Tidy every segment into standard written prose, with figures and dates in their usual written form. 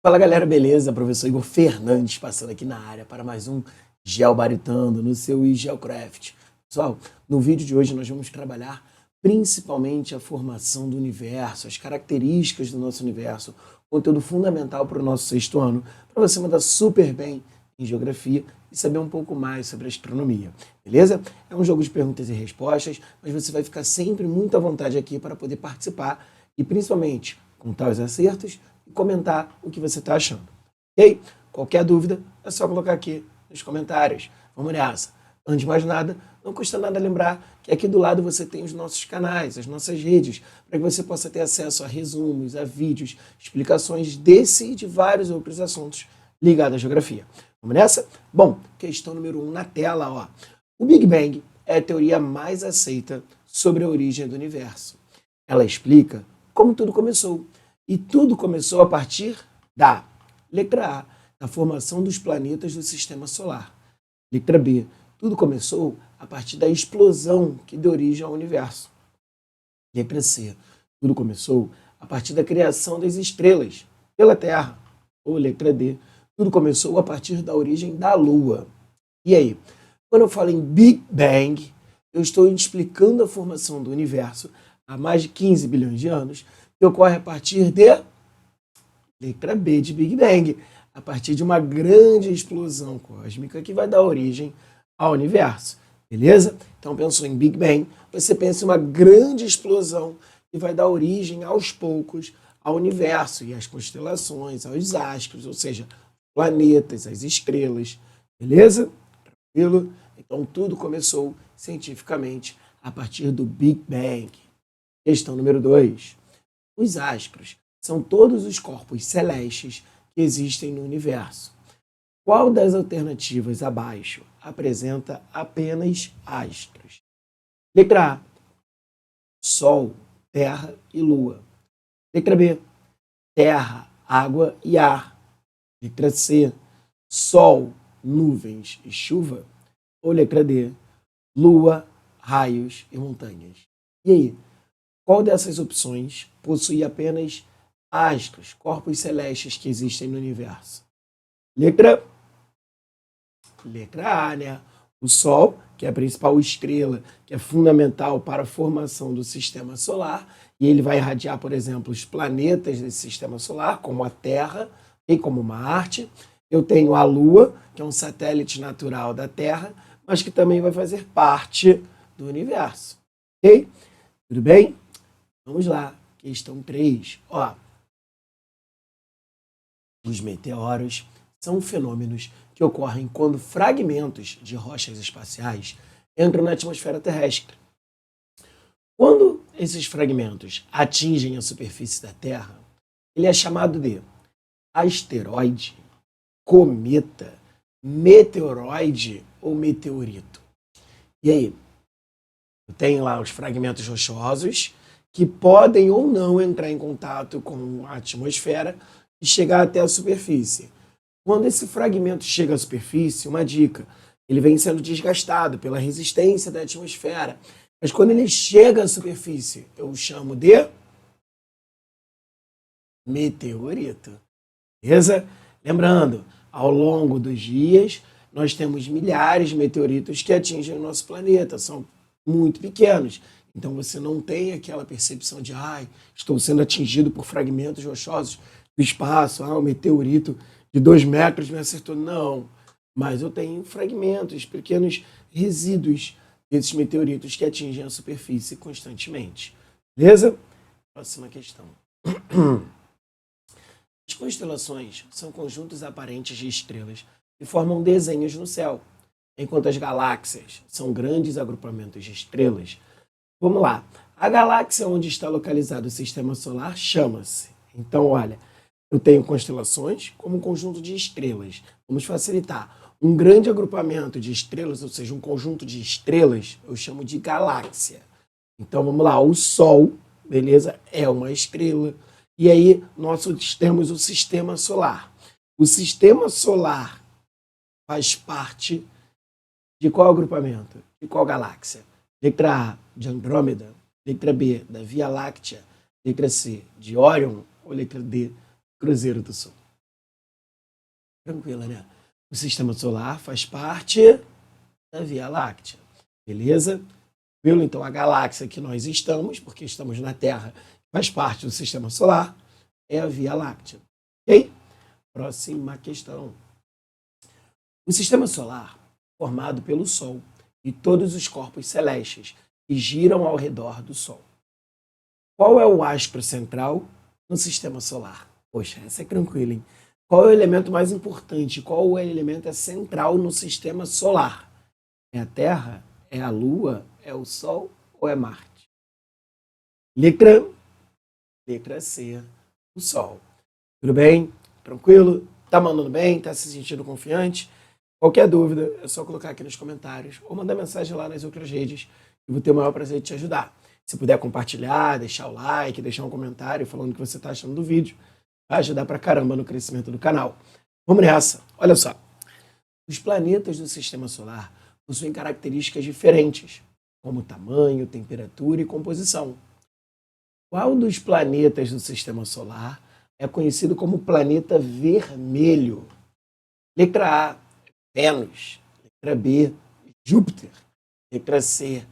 Fala galera, beleza? Professor Igor Fernandes passando aqui na área para mais um Geobaritando no seu eGeocraft. Pessoal, no vídeo de hoje nós vamos trabalhar principalmente a formação do universo, as características do nosso universo, conteúdo fundamental para o nosso sexto ano, para você mandar super bem em geografia e saber um pouco mais sobre astronomia, beleza? É um jogo de perguntas e respostas, mas você vai ficar sempre muito à vontade aqui para poder participar e principalmente contar os acertos e comentar o que você está achando. Ok? Qualquer dúvida é só colocar aqui nos comentários. Vamos nessa! Antes de mais nada, não custa nada lembrar que aqui do lado você tem os nossos canais, as nossas redes, para que você possa ter acesso a resumos, a vídeos, explicações desse e de vários outros assuntos ligados à geografia. Vamos nessa? Bom, questão número 1 na tela, ó. O Big Bang é a teoria mais aceita sobre a origem do universo. Ela explica como tudo começou. E tudo começou a partir da letra A, da formação dos planetas do Sistema Solar. Letra B, tudo começou a partir da explosão que deu origem ao universo. Letra C, tudo começou a partir da criação das estrelas pela Terra. Ou letra D, tudo começou a partir da origem da Lua. E aí, quando eu falo em Big Bang, eu estou explicando a formação do universo há mais de 15 bilhões de anos, que ocorre a partir de letra B de Big Bang, a partir de uma grande explosão cósmica que vai dar origem ao universo, beleza? Então pensou em Big Bang, você pensa em uma grande explosão que vai dar origem aos poucos ao universo e às constelações, aos astros, ou seja, planetas, as estrelas, beleza? Tranquilo? Então tudo começou cientificamente a partir do Big Bang. Questão número 2. Os astros são todos os corpos celestes que existem no universo. Qual das alternativas abaixo apresenta apenas astros? Letra A, Sol, Terra e Lua. Letra B, Terra, água e ar. Letra C, Sol, nuvens e chuva. Ou letra D, Lua, raios e montanhas. E aí? Qual dessas opções possui apenas astros, corpos celestes que existem no universo? Letra A, né? O Sol, que é a principal estrela, que é fundamental para a formação do sistema solar, e ele vai irradiar, por exemplo, os planetas desse sistema solar, como a Terra e como Marte. Eu tenho a Lua, que é um satélite natural da Terra, mas que também vai fazer parte do universo. Ok? Tudo bem? Vamos lá, questão 3. Ó, os meteoros são fenômenos que ocorrem quando fragmentos de rochas espaciais entram na atmosfera terrestre. Quando esses fragmentos atingem a superfície da Terra, ele é chamado de asteroide, cometa, meteoroide ou meteorito. E aí? Eu tenho lá os fragmentos rochosos que podem ou não entrar em contato com a atmosfera e chegar até a superfície. Quando esse fragmento chega à superfície, uma dica, ele vem sendo desgastado pela resistência da atmosfera. Mas quando ele chega à superfície, eu o chamo de meteorito. Beleza? Lembrando, ao longo dos dias, nós temos milhares de meteoritos que atingem o nosso planeta. São muito pequenos. Então você não tem aquela percepção de estou sendo atingido por fragmentos rochosos do espaço, um meteorito de 2 metros me acertou. Não, mas eu tenho fragmentos, pequenos resíduos desses meteoritos que atingem a superfície constantemente. Beleza? Próxima questão. As constelações são conjuntos aparentes de estrelas que formam desenhos no céu, enquanto as galáxias são grandes agrupamentos de estrelas. Vamos lá. A galáxia onde está localizado o sistema solar chama-se. Então, olha, eu tenho constelações como um conjunto de estrelas. Vamos facilitar. Um grande agrupamento de estrelas, ou seja, um conjunto de estrelas, eu chamo de galáxia. Então, vamos lá. O Sol, beleza, é uma estrela. E aí, nós temos o sistema solar. O sistema solar faz parte de qual agrupamento? De qual galáxia? Letra A, de Andrômeda. Letra B, da Via Láctea. Letra C, de Órion. Ou letra D, Cruzeiro do Sul. Tranquila, né? O sistema solar faz parte da Via Láctea. Beleza? Tranquilo? Então, a galáxia que nós estamos, porque estamos na Terra, faz parte do sistema solar, é a Via Láctea. Ok? Próxima questão. O sistema solar, formado pelo Sol e todos os corpos celestes que giram ao redor do Sol. Qual é o astro central no sistema solar? Poxa, essa é tranquila, hein? Qual é o elemento mais importante? Qual o elemento central no sistema solar? É a Terra? É a Lua? É o Sol ou é Marte? Letra C, o Sol. Tudo bem? Tranquilo? Tá mandando bem? Tá se sentindo confiante? Qualquer dúvida, é só colocar aqui nos comentários ou mandar mensagem lá nas outras redes. Eu vou ter o maior prazer de te ajudar. Se puder compartilhar, deixar o like, deixar um comentário falando o que você está achando do vídeo, vai ajudar pra caramba no crescimento do canal. Vamos nessa. Olha só. Os planetas do sistema solar possuem características diferentes, como tamanho, temperatura e composição. Qual dos planetas do sistema solar é conhecido como planeta vermelho? Letra A, Vênus. Letra B, Júpiter. Letra C,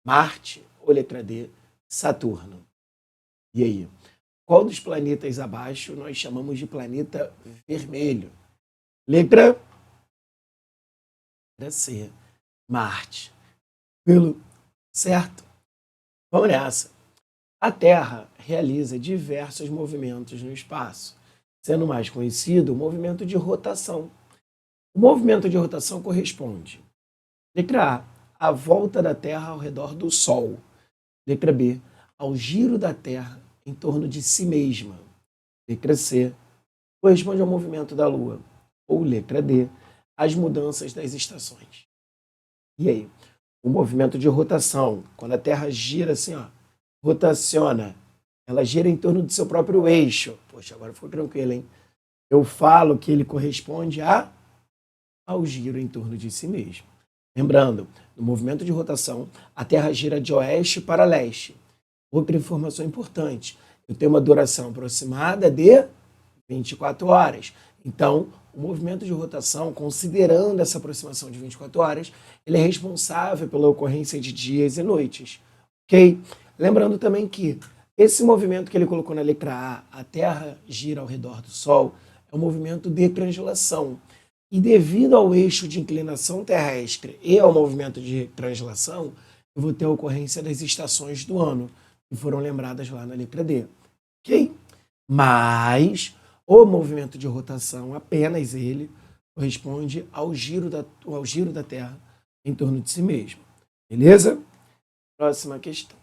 Marte. Ou letra D, Saturno. E aí? Qual dos planetas abaixo nós chamamos de planeta vermelho? Letra C, Marte. Pelo certo? Vamos nessa. A Terra realiza diversos movimentos no espaço, sendo mais conhecido o movimento de rotação. O movimento de rotação corresponde: letra A, a volta da Terra ao redor do Sol. Letra B, ao giro da Terra em torno de si mesma. Letra C, corresponde ao movimento da Lua. Ou letra D, as mudanças das estações. E aí? O movimento de rotação, quando a Terra gira assim, ó, rotaciona, ela gira em torno do seu próprio eixo. Poxa, agora ficou tranquilo, hein? Eu falo que ele corresponde ao giro em torno de si mesmo. Lembrando, no movimento de rotação, a Terra gira de oeste para leste. Outra informação importante, eu tenho uma duração aproximada de 24 horas. Então, o movimento de rotação, considerando essa aproximação de 24 horas, ele é responsável pela ocorrência de dias e noites. Ok? Lembrando também que esse movimento que ele colocou na letra A Terra gira ao redor do Sol, é um movimento de translação. E devido ao eixo de inclinação terrestre e ao movimento de translação, eu vou ter a ocorrência das estações do ano, que foram lembradas lá na letra D. Ok? Mas o movimento de rotação, apenas ele, corresponde ao giro da Terra em torno de si mesmo. Beleza? Próxima questão.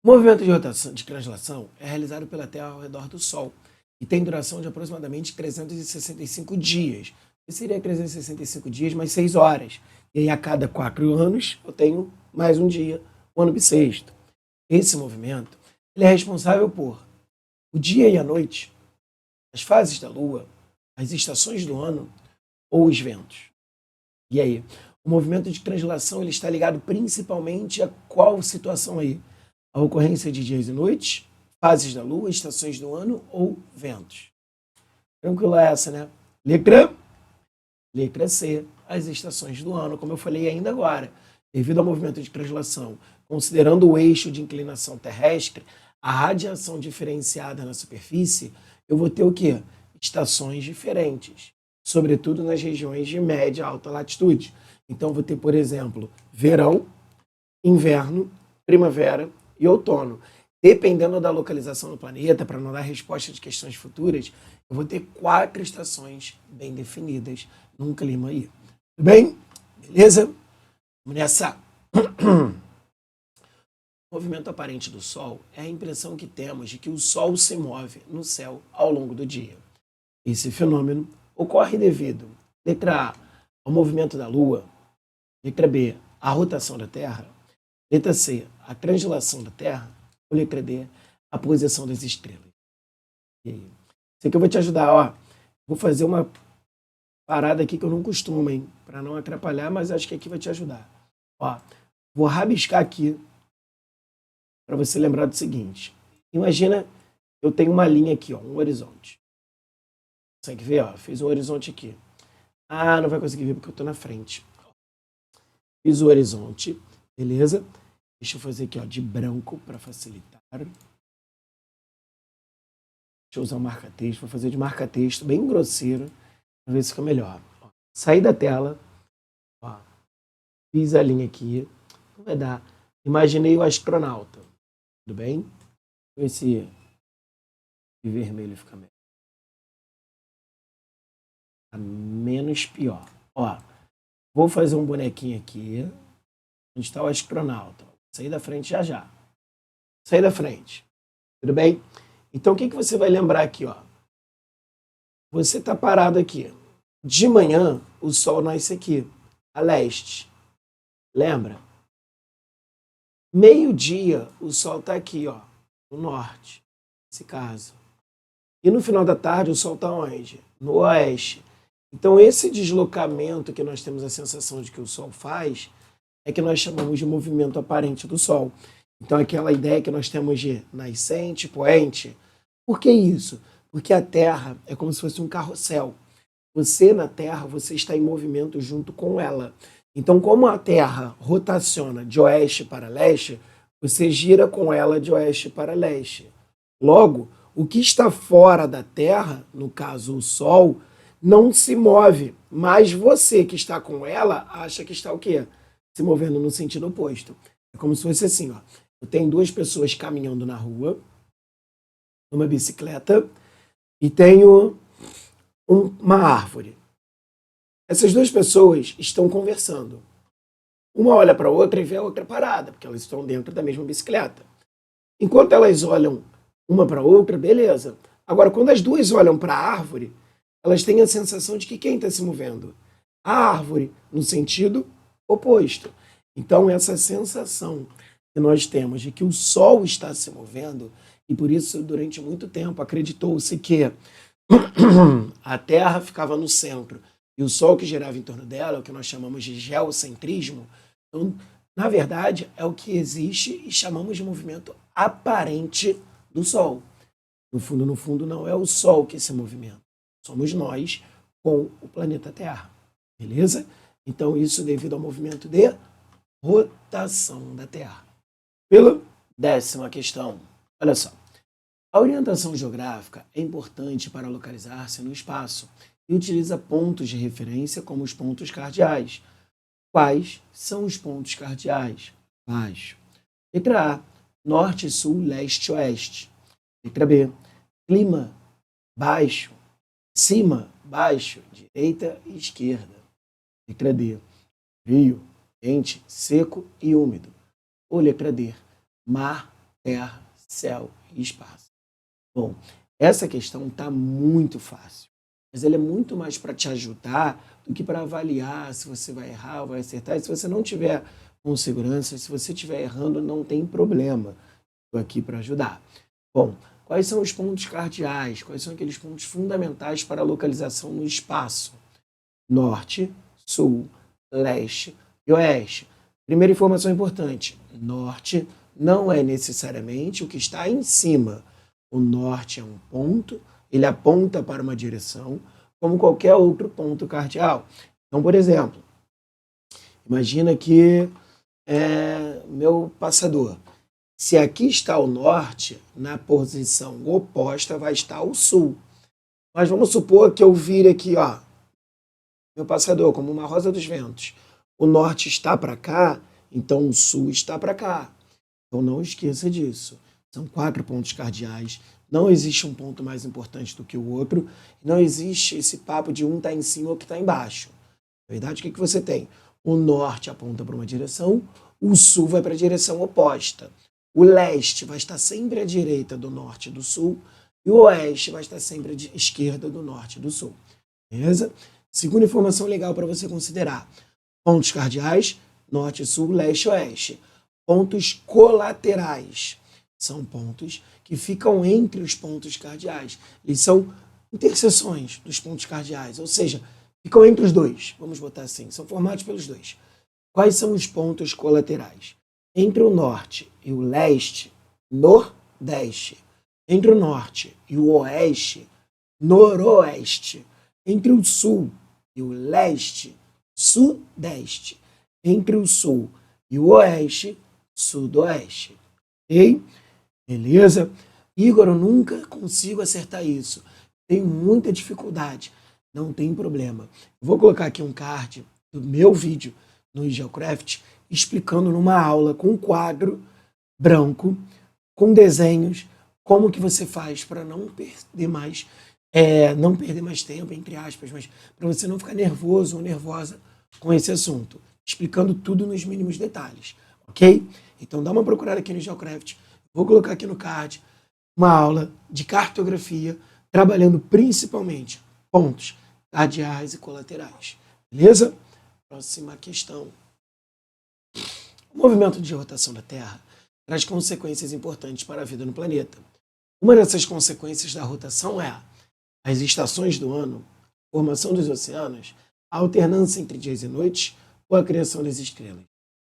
O movimento de rotação de translação é realizado pela Terra ao redor do Sol e tem duração de aproximadamente 365 dias. Que seria 365 dias mais 6 horas. E aí, a cada 4 anos, eu tenho mais um dia, o ano bissexto. Esse movimento ele é responsável por o dia e a noite, as fases da Lua, as estações do ano ou os ventos. E aí, o movimento de translação ele está ligado principalmente a qual situação aí? A ocorrência de dias e noites, fases da Lua, estações do ano ou ventos. Tranquila essa, né? Letra C, as estações do ano, como eu falei ainda agora. Devido ao movimento de translação, considerando o eixo de inclinação terrestre, a radiação diferenciada na superfície, eu vou ter o quê? Estações diferentes, sobretudo nas regiões de média e alta latitude. Então, vou ter, por exemplo, verão, inverno, primavera e outono. Dependendo da localização do planeta, para não dar resposta de questões futuras, eu vou ter 4 estações bem definidas num clima aí. Tudo bem? Beleza? Vamos nessa. O movimento aparente do Sol é a impressão que temos de que o Sol se move no céu ao longo do dia. Esse fenômeno ocorre devido, letra A, ao movimento da Lua, letra B, à rotação da Terra, letra C, a translação da Terra, ou letra D, a posição das estrelas. E aí? Isso aqui eu vou te ajudar, ó. Vou fazer uma parada aqui que eu não costumo, hein? Para não atrapalhar, mas acho que aqui vai te ajudar. Ó, vou rabiscar aqui para você lembrar do seguinte. Imagina, eu tenho uma linha aqui, ó, um horizonte. Consegue ver? Ó, fiz um horizonte aqui. Ah, não vai conseguir ver porque eu estou na frente. Fiz o horizonte, beleza? Deixa eu fazer aqui, ó, de branco para facilitar. Deixa eu usar o marca-texto. Vou fazer de marca-texto bem grosseiro para ver se fica melhor. Ó, saí da tela. Ó, fiz a linha aqui. Não vai dar. Imaginei o astronauta. Tudo bem? Ver se de vermelho fica melhor. Tá menos pior. Ó, vou fazer um bonequinho aqui. Onde está o astronauta? Sair da frente já já. Sair da frente. Tudo bem? Então, o que você vai lembrar aqui, ó? Você está parado aqui. De manhã, o sol nasce aqui, a leste. Lembra? Meio-dia, o sol está aqui, ó, no norte, nesse caso. E no final da tarde, o sol está onde? No oeste. Então, esse deslocamento que nós temos a sensação de que o sol faz é que nós chamamos de movimento aparente do sol. Então, aquela ideia que nós temos de nascente, poente. Por que isso? Porque a Terra é como se fosse um carrossel. Você, na Terra, você está em movimento junto com ela. Então, como a Terra rotaciona de oeste para leste, você gira com ela de oeste para leste. Logo, o que está fora da Terra, no caso o Sol, não se move, mas você que está com ela acha que está o quê? Se movendo no sentido oposto. É como se fosse assim, ó. Eu tenho duas pessoas caminhando na rua, numa bicicleta, e tenho uma árvore. Essas duas pessoas estão conversando. Uma olha para a outra e vê a outra parada, porque elas estão dentro da mesma bicicleta. Enquanto elas olham uma para a outra, beleza. Agora, quando as duas olham para a árvore, elas têm a sensação de que quem está se movendo? A árvore, no sentido oposto. Então, essa sensação que nós temos de que o Sol está se movendo, e por isso, durante muito tempo, acreditou-se que a Terra ficava no centro e o Sol que girava em torno dela, o que nós chamamos de geocentrismo. Então, na verdade, é o que existe e chamamos de movimento aparente do Sol. No fundo, não é o Sol que se movimenta. Somos nós com o planeta Terra. Beleza? Então, isso devido ao movimento de rotação da Terra. Pela 10ª questão. Olha só. A orientação geográfica é importante para localizar-se no espaço e utiliza pontos de referência como os pontos cardeais. Quais são os pontos cardeais? Baixo. Letra A, norte, sul, leste, oeste. Letra B, clima, baixo, cima, baixo, direita e esquerda. Letra D, frio, quente, seco e úmido. Ou letra D, mar, terra, céu e espaço. Bom, essa questão está muito fácil, mas ela é muito mais para te ajudar do que para avaliar se você vai errar ou vai acertar. E se você não tiver com segurança, se você estiver errando, não tem problema. Estou aqui para ajudar. Bom, quais são os pontos cardeais? Quais são aqueles pontos fundamentais para a localização no espaço? Norte, sul, leste e oeste. Primeira informação importante: norte não é necessariamente o que está em cima. O norte é um ponto, ele aponta para uma direção, como qualquer outro ponto cardeal. Então, por exemplo, imagina que meu passador. Se aqui está o norte, na posição oposta vai estar o sul. Mas vamos supor que eu vire aqui, ó, meu passador, como uma rosa dos ventos. O norte está para cá, então o sul está para cá. Então não esqueça disso. São 4 pontos cardeais. Não existe um ponto mais importante do que o outro. Não existe esse papo de um estar em cima ou que está embaixo. Na verdade, o que você tem? O norte aponta para uma direção, o sul vai para a direção oposta. O leste vai estar sempre à direita do norte e do sul, e o oeste vai estar sempre à esquerda do norte e do sul. Beleza? Segunda informação legal para você considerar. Pontos cardeais, norte, sul, leste, oeste. Pontos colaterais. São pontos que ficam entre os pontos cardeais. Eles são interseções dos pontos cardeais, ou seja, ficam entre os dois. Vamos botar assim, são formados pelos dois. Quais são os pontos colaterais? Entre o norte e o leste, nordeste. Entre o norte e o oeste, noroeste. Entre o sul e o leste, sudeste. Entre o sul e o oeste, sudoeste. Ok? Beleza? Igor, eu nunca consigo acertar isso. Tenho muita dificuldade. Não tem problema. Vou colocar aqui um card do meu vídeo no Geocraft explicando numa aula com um quadro branco, com desenhos, como que você faz para não perder mais tempo, entre aspas, mas para você não ficar nervoso ou nervosa com esse assunto, explicando tudo nos mínimos detalhes, ok? Então dá uma procurada aqui no Geocraft, vou colocar aqui no card uma aula de cartografia, trabalhando principalmente pontos cardeais e colaterais, beleza? Próxima questão. O movimento de rotação da Terra traz consequências importantes para a vida no planeta. Uma dessas consequências da rotação é as estações do ano, formação dos oceanos, a alternância entre dias e noites ou a criação das estrelas.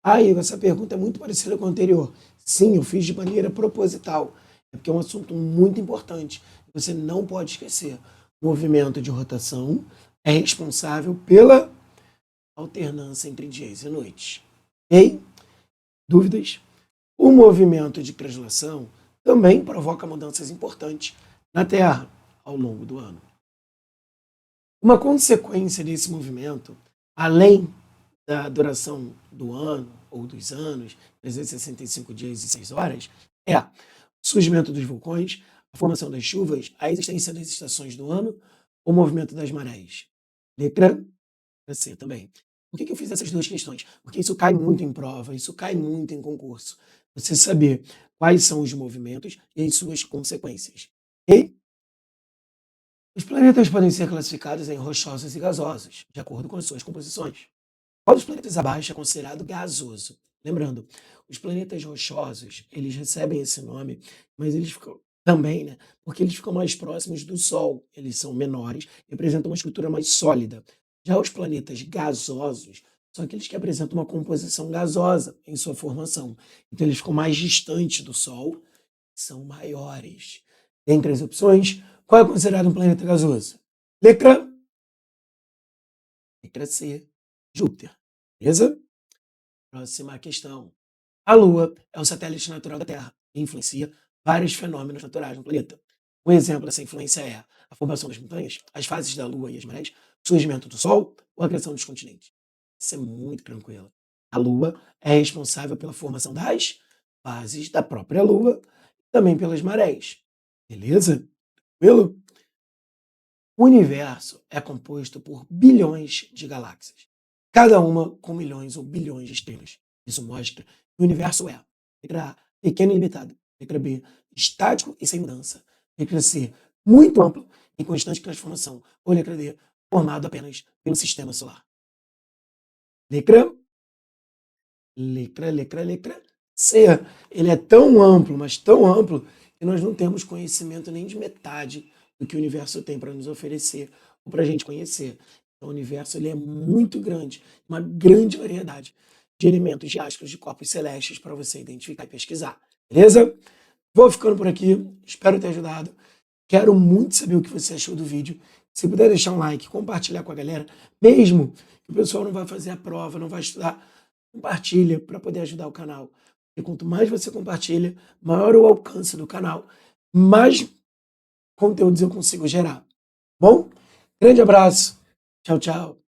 Igor, essa pergunta é muito parecida com a anterior. Sim, eu fiz de maneira proposital, é porque é um assunto muito importante. Você não pode esquecer. O movimento de rotação é responsável pela alternância entre dias e noites. Ok? Dúvidas? O movimento de translação também provoca mudanças importantes na Terra ao longo do ano. Uma consequência desse movimento, além da duração do ano ou dos anos, 365 dias e 6 horas, é o surgimento dos vulcões, a formação das chuvas, a existência das estações do ano, o movimento das marés. Letra C também. Por que eu fiz essas duas questões? Porque isso cai muito em prova, isso cai muito em concurso. Você saber quais são os movimentos e as suas consequências. Ok? Os planetas podem ser classificados em rochosos e gasosos, de acordo com as suas composições. Qual dos planetas abaixo é considerado gasoso? Lembrando, os planetas rochosos, eles recebem esse nome, mas eles ficam também, né? Porque eles ficam mais próximos do Sol, eles são menores e apresentam uma estrutura mais sólida. Já os planetas gasosos são aqueles que apresentam uma composição gasosa em sua formação. Então eles ficam mais distantes do Sol, são maiores. Entre as opções, qual é considerado um planeta gasoso? Letra C, Júpiter. Beleza? Próxima questão. A Lua é um satélite natural da Terra e influencia vários fenômenos naturais no planeta. Um exemplo dessa influência é a formação das montanhas, as fases da Lua e as marés, o surgimento do Sol ou a criação dos continentes. Isso é muito tranquilo. A Lua é responsável pela formação das fases da própria Lua e também pelas marés. Beleza? Tranquilo? O universo é composto por bilhões de galáxias, cada uma com milhões ou bilhões de estrelas. Isso mostra que o universo é, letra A, pequeno e limitado, letra B, estático e sem mudança, letra C, muito amplo e constante transformação, ou letra D, formado apenas pelo sistema solar. Letra C. Ele é tão amplo, mas tão amplo, que nós não temos conhecimento nem de metade do que o universo tem para nos oferecer ou para a gente conhecer. Então, o universo ele é muito grande, uma grande variedade de elementos, de astros, de corpos celestes para você identificar e pesquisar. Beleza? Vou ficando por aqui, espero ter ajudado. Quero muito saber o que você achou do vídeo. Se puder deixar um like, compartilhar com a galera, mesmo que o pessoal não vai fazer a prova, não vai estudar, compartilha para poder ajudar o canal. E quanto mais você compartilha, maior o alcance do canal, mais conteúdos eu consigo gerar. Bom? Grande abraço. Tchau, tchau.